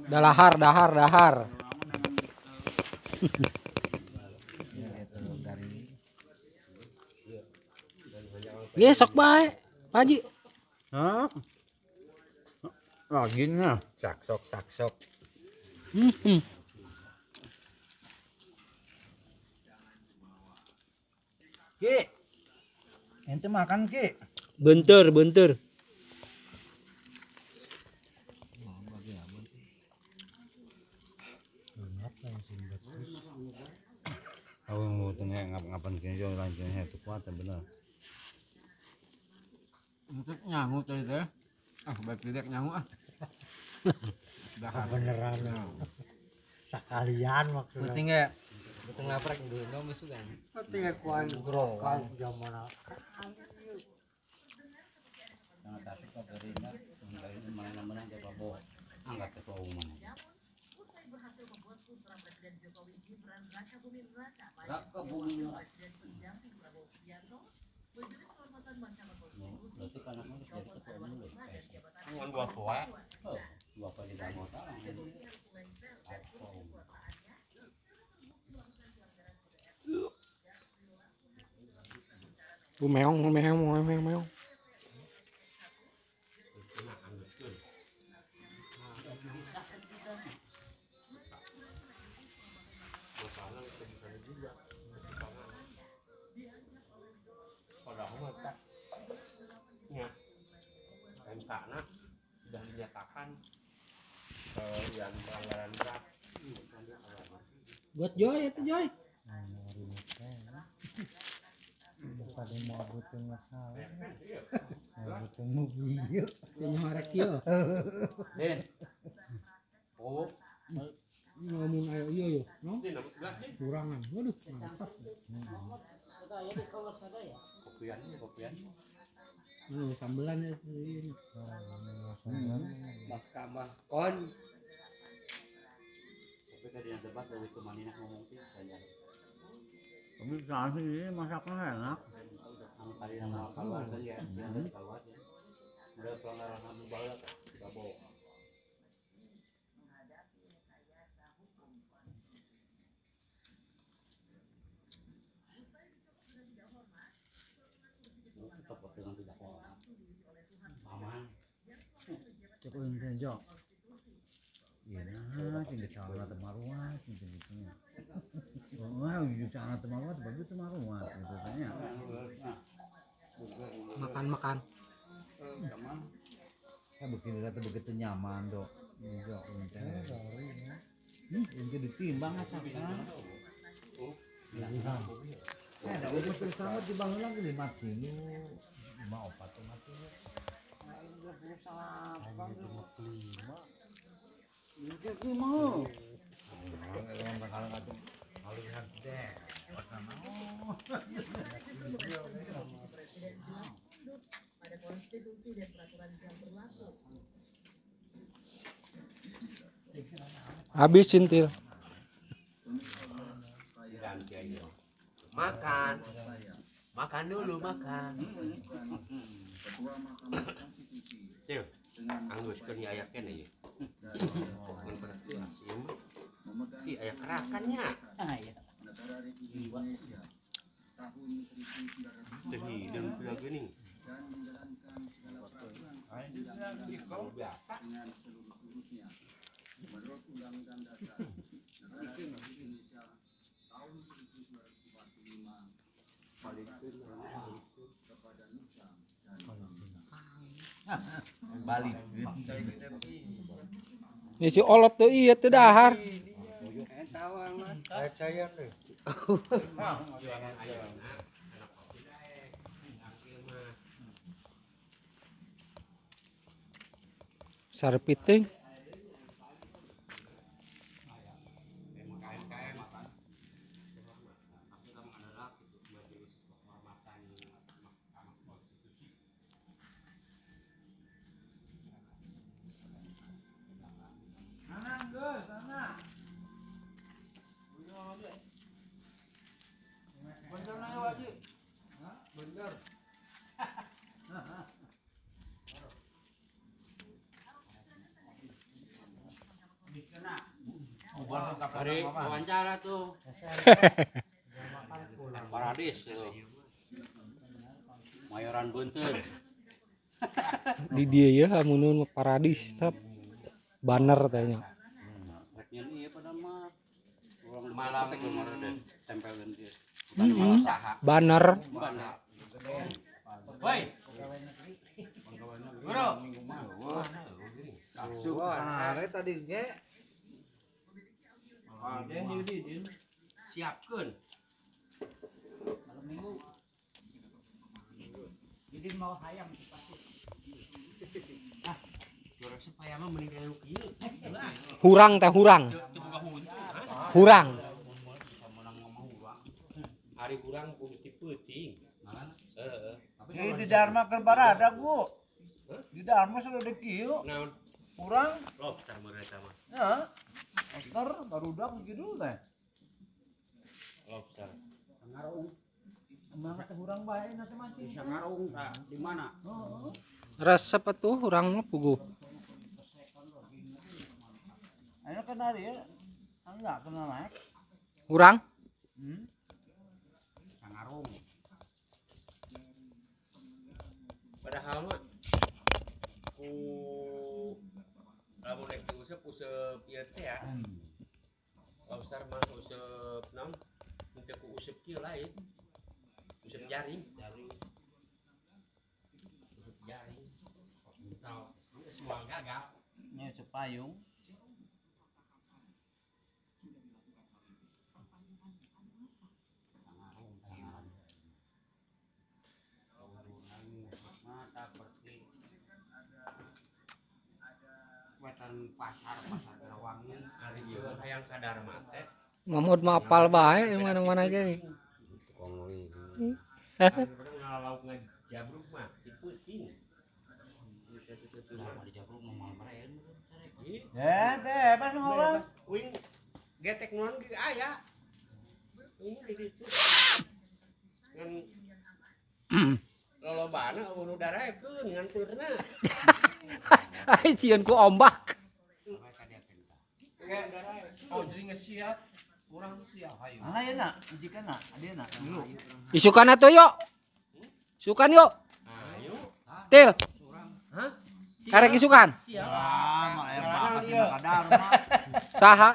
Dahar, dahar, dahar. Ge sok bae, Pak Haji. Hah? Lagi nah. Saksok, saksok. Ki. Ente makan Ki. Bentar, bentar. Aku mau tengah ngap-ngapan kini jauh lanjutnya itu kuat bener. Untuk nyangu tadi teh. Ah, baik tidak nyangu ah. Beneran. Sekalian maksudnya. Penting ya. Penting laprak dulu dong besukan. Penting kuan grokan zaman Nah, tasik kok dari mana-mana jadi bawa angkat ketua umum. Gak ke bumi berarti kan aku harus jadi ketua umum dulu. Dengan dua tua. Dua kali di anggota. Meong, meong, meong, meong. MK-nya sudah dinyatakan yang pelanggaran berat. Buat Joy itu Joy. pada mau butuh masalah. Mau butuh mobil. Yang harek kieu. Den. Oh, Ngomong ayo iya yo, no? Kurangan. Waduh, mantap. kopian. Sambelan ya ini. Mahkamah kon. Tapi tadi yang debat dari kemanina ngomong sih saya. Tapi sekarang ini masaknya enak. Kali nama kawan tadi ya, yang kawan ya. Udah pelanggaran HAM banget, tidak bohong. Tetap dengan tidak orang. Aman. Cukup ini jo. Iya nah, tinggal cara temaruah, tinggal gitunya. Wah, udah cara temaruah, bagus temaruah, gitu tanya. Makan-makan. Kan begini lah begitu nyaman dok. Jo, ini ditimbang aja kan. Ada umur bersama dibangun lagi 5 kilo, 5 opat mati. Ini mau. Pada konstitusi dan peraturan yang berlaku. Habis cintil. Makan. Makan dulu, makan. Cil, angguskeun ieu aya keneh ieu. Mun pada teu asim. Ti aya kerakannya. Ah iya. Teu hideung pura geuning. Kalau biasa. Menurut Undang-Undang Dasar Negara Indonesia tahun 1945 kepada Nusa dan Balik. Ya si olot tuh iya teu dahar. Cayan deh. Sarpiting. bener na waji. Bener. Hari wawancara tuh. Paradis tuh. Mayoran Buntur. Di dia ya amunun paradis tap banner tanya. Ini apa nama? Malam tempelin dia. Banner. Woi. Bro. Are tadi ge. Ada Yudin. Siapkeun. Jadi mau hayam pasti. Orang supaya mah mending kayak lu kieu. Hurang teh hurang. Hurang. Hari kurang kudu tipeuting. Heeh. Ini di Dharma keur barada, Bu. Di Dharma sudah ada kieu. Naon? Kurang. Lobster meureun eta mah. Ya. Ekor barudak gitu teh. Lobster. Emang teh urang bae na teh mancing. Sangarung di mana? Resep atuh hurang mah puguh. Ayo kan hari ya. Enggak kena naik. Hurang? Sangarung. Padahal mah ku lamun nek useup ieu teh ya. Lobster mah useup naon? Mun ku useup kieu lain. Useup jaring. Useup jaring. Tahu, semua gagal. Nya cepayung. Pasar Karawangin hari ieu hayang ka Dharma teh. Mamud mah apal bae mana-mana ge. Ngalauk ngajabruk mah dipeuting. Teh pas ngomong. Wing getek nuan ge aya. Ini di ditu. Ngan lolobana unu daraekeun nganturna. Ai cieun ku ombak. Oh jadi ngesiap. Urang siap hayu. Ana ya nak, jikana, adieuna dulu. Isukan atuh yuk. Sukan yuk. Ayo. Til. Hah? Karek isukan. Ah, mah aya bakat ka Dharma. Saha?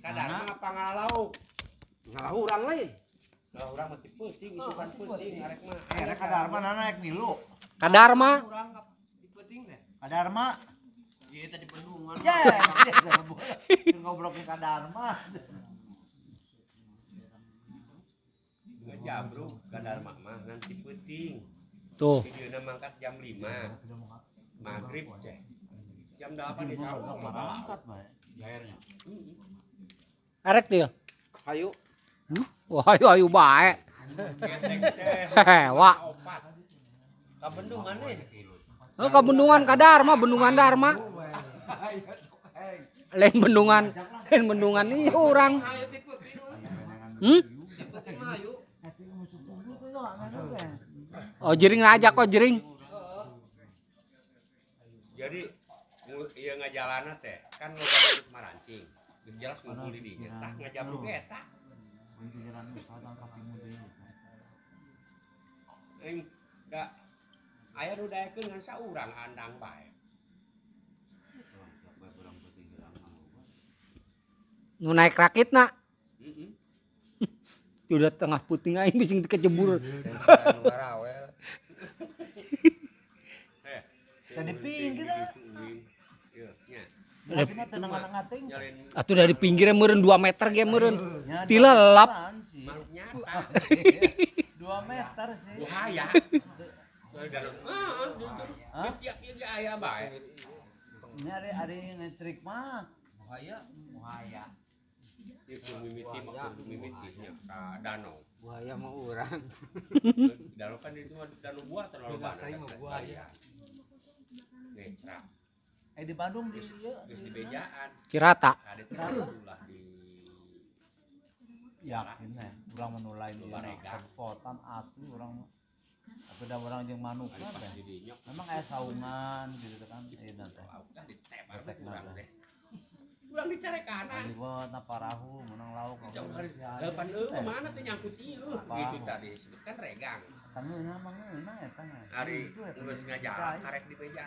Ka Dharma apa ngalauk? Ngalauk urang lain. Lah urang mah dipeuting isukan peuting arek mah. Rek ka Dharma naik nilu. Kadarma. Urang dipeuting teh. Ka Dharma. Ieu teh di Bendungan. Ya, ngobrol ka Dharma. Ngejabruk ka Dharma mah ngan dipeuting. Tuh. Videona mangkat jam 5. Maghrib teh. Jam 8 di sawah Angkat bae. gaernya. Arek Til. Hayu. Wah, ayo bae. Getek teh. Hewa. Opat. Ka Bendungan nih. Oh, ke bendungan Kadarma, bendungan Dharma. Lain bendungan nih orang. Hayu dipeuting. Dipeuting mah hayu. Oh, jering aja kok jering. Jadi ieu ngajalana teh kan ngobrol marancing. Geus jelas ngumpul di dieu. Tah ngajabruk eta. Ing da aya nu daekeun ngan saurang andang bae. Nu naik rakitna. Heeh. Sudah tengah puting aing bising kecebur. Tadi pinggir ah. Ieu nya. Masih mah tenang ngating. Nyalin Atuh dari pinggirnya meureun 2 meter ge meureun. Tilelap. makhluk nyata. 2 meter sih. Buhaya. Heeh. Tiap ieu ge aya bae. Nyari ngecrik mah. Buhaya. Itu mimiti maksud mimiti nya ka danau. Buaya mah urang. Danau kan itu mah danau buah terlalu banyak. Buaya. Necra. Di Bandung di ieu Geus di bejaan. Cirata. Kade teh ulah di yakin ya urang menulai di potan asli urang beda orang jeung manuk teh. didinya. Memang aya saungan gitu kan ieu teh. Udah ditembak urang teh. Urang orang dicari kanan. Liwat na parahu menang lauk. Jauh hari depan kemana tuh nyangkut ieu gitu tadi kan regang. Tangeu na mang na eta na. Hari geus ngajak karek di beja.